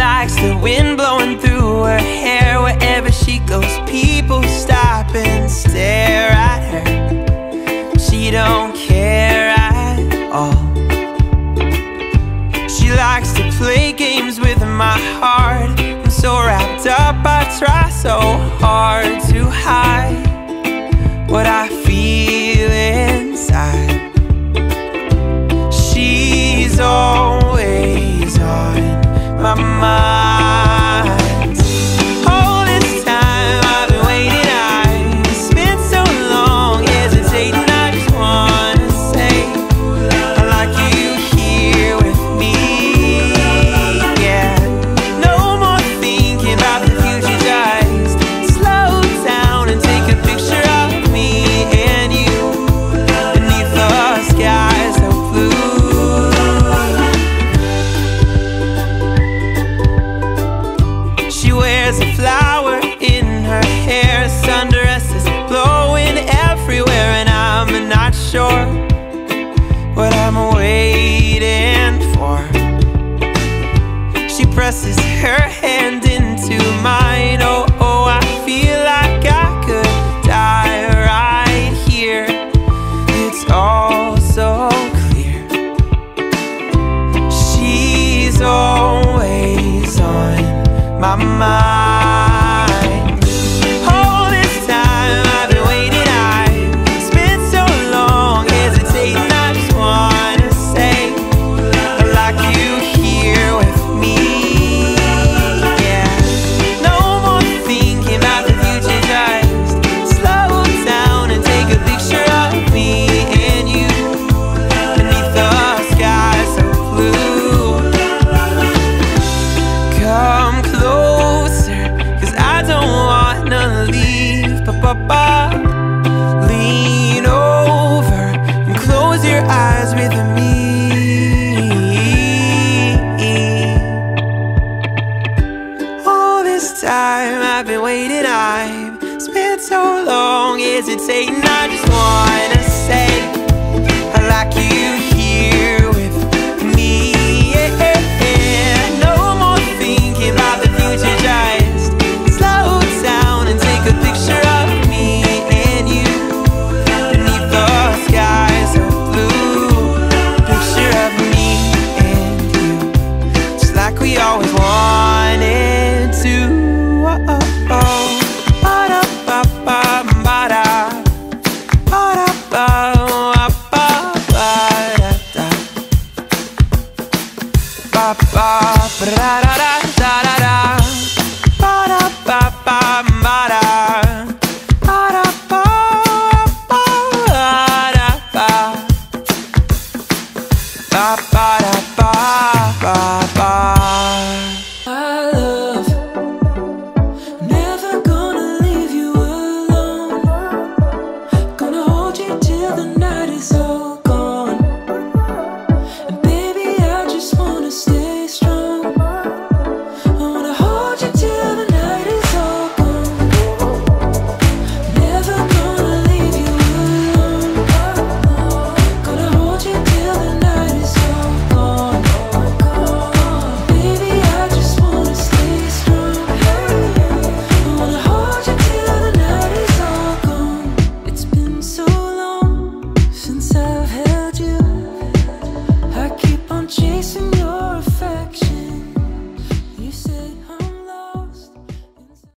likes the wind blowing through her hair. Wherever she goes, people stop and stare at her. She don't care at all. She likes to play games with my heart. I'm so wrapped up, I try so hard to hide what I feel inside. She's always on my mind. All this time I've been waiting, I've spent so long hesitating. I just wanna say I like you here with me. Yeah, no more thinking about the future, just slow down and take a picture of me and you beneath the sky so blue. She wears a flower in her hair, sundresses blowing everywhere, and I'm not sure what I'm waiting for. She presses her hand into mine. Oh, oh, I feel like I could die right here. It's all so clear. She's always on my mind. All this time I've been waiting, I've spent so long hesitating. I just wanna say I like you here with me. Yeah, no more thinking about the future, just slow down and take a picture of me and you beneath the sky so blue. Come closer, 'cause I don't wanna leave. Ba-ba-ba. Lean over and close your eyes with me. All this time I've been waiting, I've spent so long hesitating. I just wanna say I like you here with me. Yeah, no more thinking about the future, just slow down and take a picture of me and you beneath the sky so blue. Picture of me and you, just like we always wanted to. Oh, oh, oh. Ba-da-ba-ba, ba-da. Ba-da-ba.